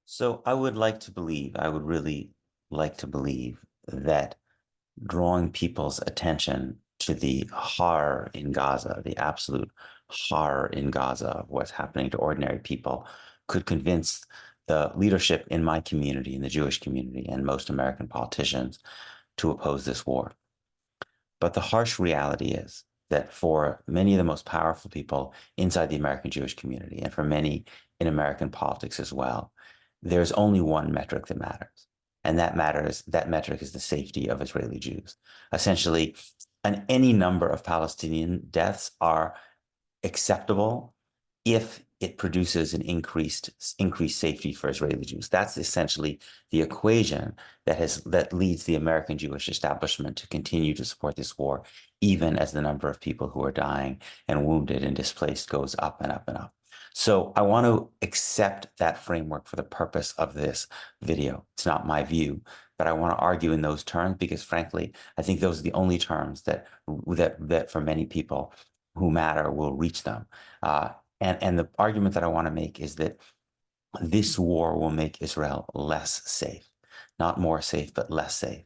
So I would like to believe, I would really like to believe that drawing people's attention to the horror in Gaza, the absolute horror in Gaza of what's happening to ordinary people, could convince the leadership in my community, in the Jewish community, and most American politicians to oppose this war. But the harsh reality is that for many of the most powerful people inside the American Jewish community, and for many in American politics as well, there's only one metric that matters. And that metric is the safety of Israeli Jews. Essentially, any number of Palestinian deaths are acceptable if it produces an increased safety for Israeli Jews. That's essentially the equation that leads the American Jewish establishment to continue to support this war, even as the number of people who are dying and wounded and displaced goes up and up and up. So I want to accept that framework for the purpose of this video. It's not my view, but I want to argue in those terms because, frankly, I think those are the only terms that for many people who matter will reach them. And the argument that I want to make is that this war will make Israel less safe, not more safe, but less safe.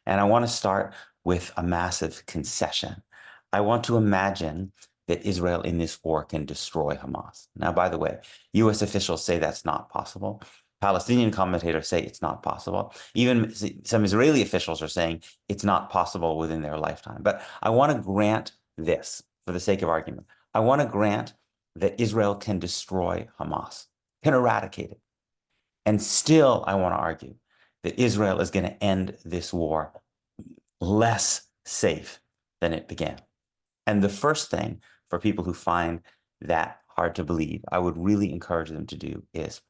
And I want to start with a massive concession. I want to imagine that Israel in this war can destroy Hamas. Now, by the way, US officials say that's not possible. Palestinian commentators say it's not possible. Even some Israeli officials are saying it's not possible within their lifetime. But I want to grant this for the sake of argument. I want to grant that Israel can destroy Hamas, can eradicate it. And still, I want to argue that Israel is going to end this war less safe than it began. And the first thing for people who find that hard to believe, I would really encourage them to do is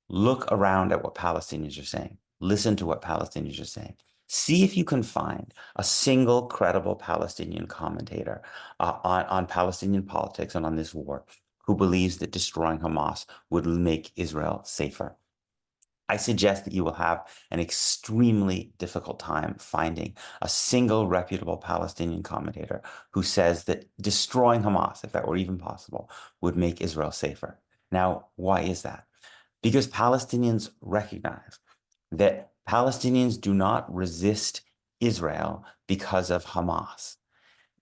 look around at what Palestinians are saying. Listen to what Palestinians are saying. See if you can find a single credible Palestinian commentator on Palestinian politics and on this war who believes that destroying Hamas would make Israel safer. I suggest that you will have an extremely difficult time finding a single reputable Palestinian commentator who says that destroying Hamas, if that were even possible, would make Israel safer. Now, why is that? Because Palestinians recognize that Palestinians do not resist Israel because of Hamas.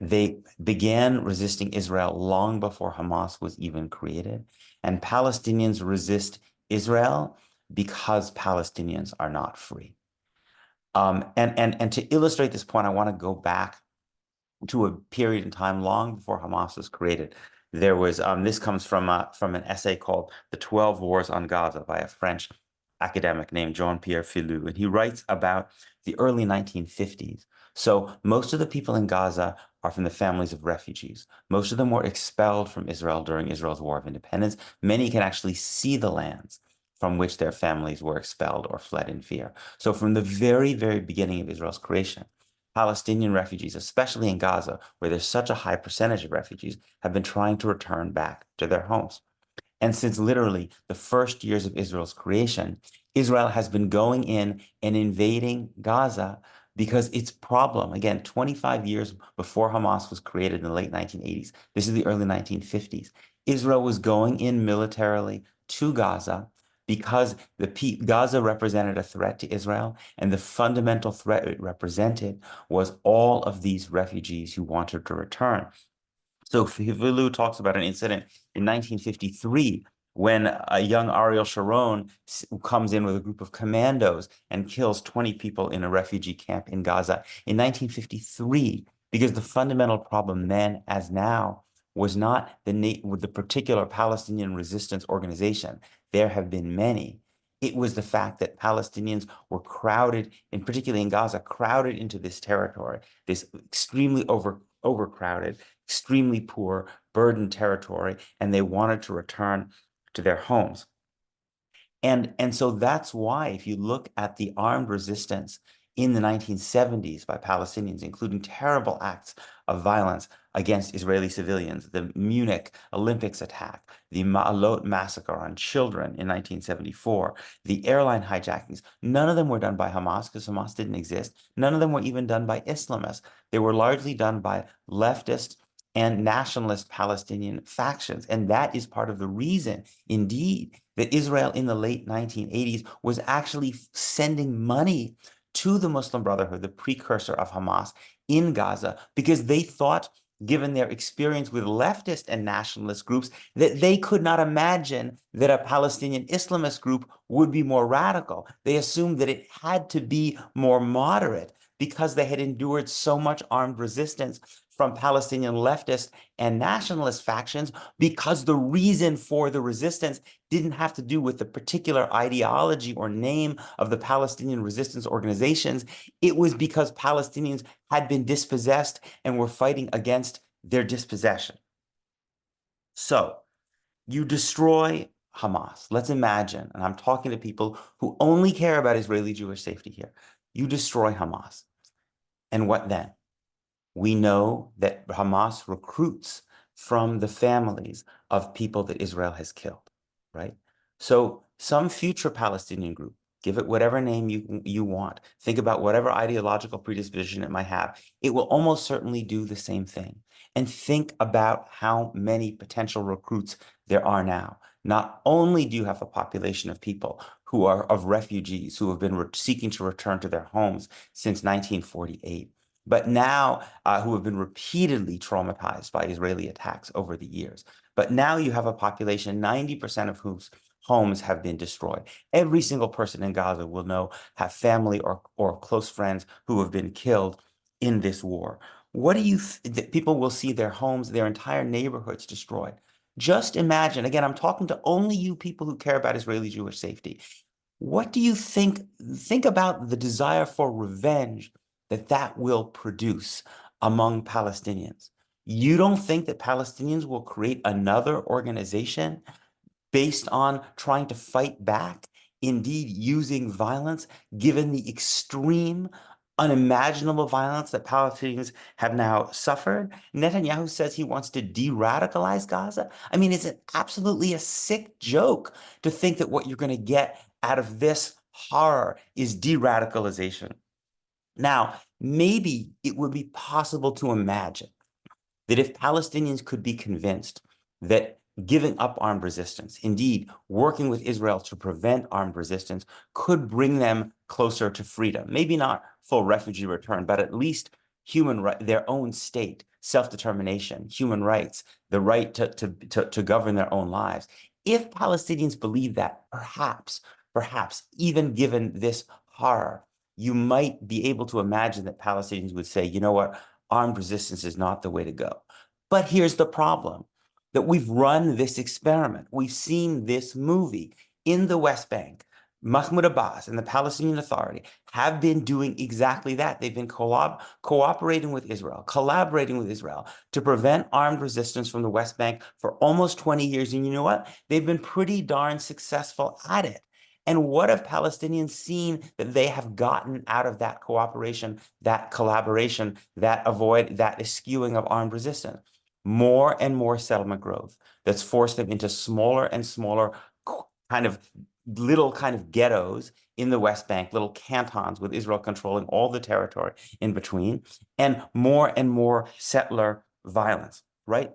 They began resisting Israel long before Hamas was even created, and Palestinians resist Israel because Palestinians are not free. And to illustrate this point, I want to go back to a period in time long before Hamas was created. There was this comes from an essay called "The 12 Wars on Gaza" by a French academic named Jean-Pierre Filou, and he writes about the early 1950s. So most of the people in Gaza are from the families of refugees. Most of them were expelled from Israel during Israel's War of Independence. Many can actually see the lands from which their families were expelled or fled in fear. So from the very, very beginning of Israel's creation, Palestinian refugees, especially in Gaza, where there's such a high percentage of refugees, have been trying to return back to their homes. And since literally the first years of Israel's creation, Israel has been going in and invading Gaza because its problem, again, 25 years before Hamas was created in the late 1980s, this is the early 1950s, Israel was going in militarily to Gaza because Gaza represented a threat to Israel, and the fundamental threat it represented was all of these refugees who wanted to return. So Filou talks about an incident in 1953 when a young Ariel Sharon comes in with a group of commandos and kills 20 people in a refugee camp in Gaza in 1953, because the fundamental problem then, as now, was not with the particular Palestinian resistance organization. There have been many. It was the fact that Palestinians were crowded, and particularly in Gaza, crowded into this territory, this extremely overcrowded, extremely poor, burdened territory, and they wanted to return to their homes. And so that's why, if you look at the armed resistance in the 1970s by Palestinians, including terrible acts of violence against Israeli civilians, the Munich Olympics attack, the Ma'alot massacre on children in 1974, the airline hijackings, none of them were done by Hamas because Hamas didn't exist. None of them were even done by Islamists. They were largely done by leftists and nationalist Palestinian factions. And that is part of the reason, indeed, that Israel in the late 1980s was actually sending money to the Muslim Brotherhood, the precursor of Hamas, in Gaza, because they thought, given their experience with leftist and nationalist groups, that they could not imagine that a Palestinian Islamist group would be more radical. They assumed that it had to be more moderate because they had endured so much armed resistance from Palestinian leftist and nationalist factions, because the reason for the resistance didn't have to do with the particular ideology or name of the Palestinian resistance organizations. It was because Palestinians had been dispossessed and were fighting against their dispossession. So you destroy Hamas. Let's imagine, and I'm talking to people who only care about Israeli Jewish safety here. You destroy Hamas. And what then? We know that Hamas recruits from the families of people that Israel has killed, right? So some future Palestinian group, give it whatever name you want, think about whatever ideological predisposition it might have, it will almost certainly do the same thing. And think about how many potential recruits there are now. Not only do you have a population of people who are of refugees who have been seeking to return to their homes since 1948, but now who have been repeatedly traumatized by Israeli attacks over the years. But now you have a population, 90% of whose homes have been destroyed. Every single person in Gaza will know, have family or close friends who have been killed in this war. What do you people will see their homes, their entire neighborhoods destroyed. Just imagine, again, I'm talking to only you people who care about Israeli Jewish safety. What do you think about the desire for revenge that will produce among Palestinians? You don't think that Palestinians will create another organization based on trying to fight back, indeed using violence, given the extreme, unimaginable violence that Palestinians have now suffered? Netanyahu says he wants to de-radicalize Gaza. I mean, it's absolutely a sick joke to think that what you're going to get out of this horror is de-radicalization. Now, maybe it would be possible to imagine that if Palestinians could be convinced that giving up armed resistance, indeed working with Israel to prevent armed resistance, could bring them closer to freedom, maybe not full refugee return, but at least human right, their own state, self-determination, human rights, the right to govern their own lives. If Palestinians believe that, perhaps even given this horror, you might be able to imagine that Palestinians would say, you know what, armed resistance is not the way to go. But here's the problem, that we've run this experiment. We've seen this movie in the West Bank. Mahmoud Abbas and the Palestinian Authority have been doing exactly that. They've been cooperating with Israel, collaborating with Israel to prevent armed resistance from the West Bank for almost 20 years. And you know what? They've been pretty darn successful at it. And what have Palestinians seen that they have gotten out of that cooperation, that collaboration, that eschewing of armed resistance? More and more settlement growth that's forced them into smaller and smaller little ghettos in the West Bank, little cantons with Israel controlling all the territory in between, and more settler violence, right?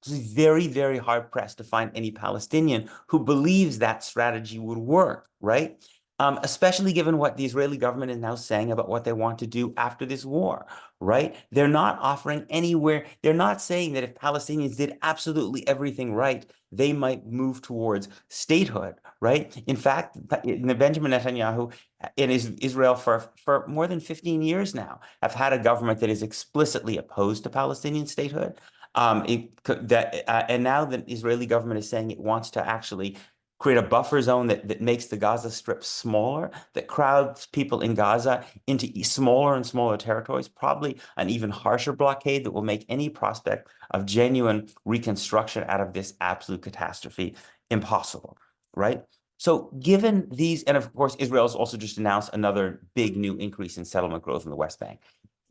It's very, very hard pressed to find any Palestinian who believes that strategy would work, right? Especially given what the Israeli government is now saying about what they want to do after this war, right? They're not offering anywhere. They're not saying that if Palestinians did absolutely everything right, they might move towards statehood, right? In fact, Benjamin Netanyahu in Israel for more than 15 years now have had a government that is explicitly opposed to Palestinian statehood. And now the Israeli government is saying it wants to actually create a buffer zone that makes the Gaza Strip smaller, that crowds people in Gaza into smaller and smaller territories, probably an even harsher blockade that will make any prospect of genuine reconstruction out of this absolute catastrophe impossible, right? So given these, and of course, Israel's also just announced another big new increase in settlement growth in the West Bank.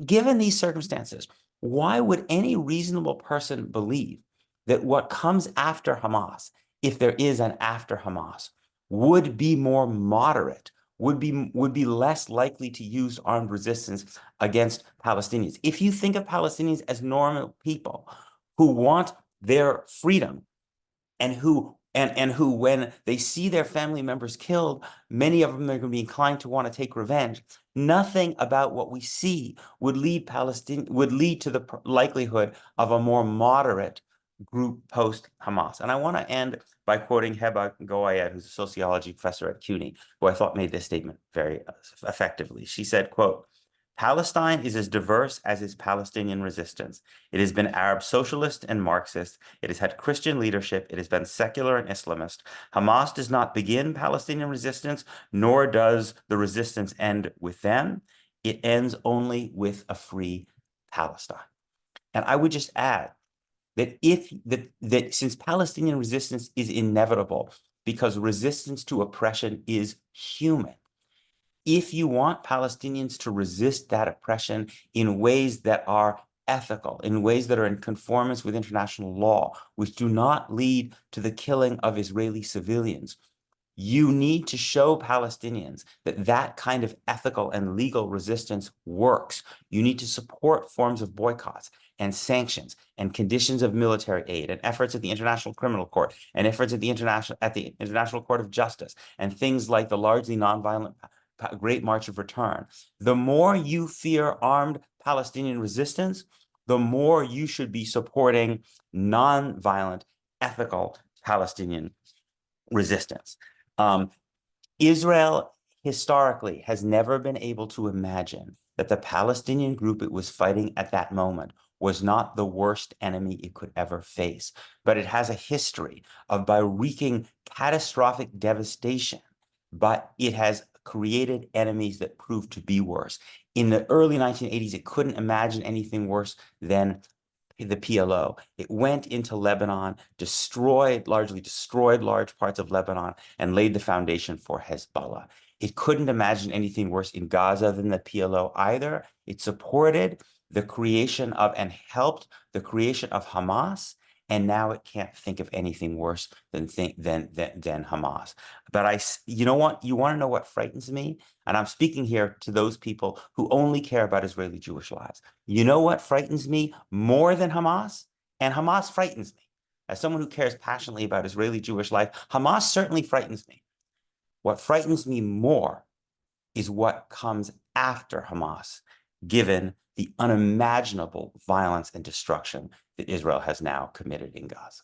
Given these circumstances, why would any reasonable person believe that what comes after Hamas, if there is an after Hamas, would be more moderate, would be less likely to use armed resistance against Palestinians? If you think of Palestinians as normal people who want their freedom, and who when they see their family members killed, many of them are going to be inclined to want to take revenge. Nothing about what we see would lead to the likelihood of a more moderate group post-Hamas. And I want to end by quoting Heba Goayed, who's a sociology professor at CUNY, who I thought made this statement very effectively. She said, quote, "Palestine is as diverse as its Palestinian resistance. It has been Arab socialist and Marxist. It has had Christian leadership. It has been secular and Islamist. Hamas does not begin Palestinian resistance, nor does the resistance end with them. It ends only with a free Palestine." And I would just add that since Palestinian resistance is inevitable because resistance to oppression is human, if you want Palestinians to resist that oppression in ways that are ethical, in ways that are in conformance with international law, which do not lead to the killing of Israeli civilians, you need to show Palestinians that that kind of ethical and legal resistance works. You need to support forms of boycotts and sanctions and conditions of military aid and efforts at the International Criminal Court and efforts at the International Court of Justice and things like the largely nonviolent Great March of Return. The more you fear armed Palestinian resistance, the more you should be supporting nonviolent, ethical Palestinian resistance. Israel historically has never been able to imagine that the Palestinian group it was fighting at that moment was not the worst enemy it could ever face, but it has a history of, by wreaking catastrophic devastation, but it has created enemies that proved to be worse. In the early 1980s, it couldn't imagine anything worse than the PLO. It went into Lebanon, largely destroyed large parts of Lebanon, and laid the foundation for Hezbollah. It couldn't imagine anything worse in Gaza than the PLO either. It supported the creation of and helped the creation of Hamas, and now it can't think of anything worse than Hamas. But you know what? You want to know what frightens me? And I'm speaking here to those people who only care about Israeli Jewish lives. You know what frightens me more than Hamas? And Hamas frightens me. As someone who cares passionately about Israeli Jewish life, Hamas certainly frightens me. What frightens me more is what comes after Hamas, given the unimaginable violence and destruction that Israel has now committed in Gaza.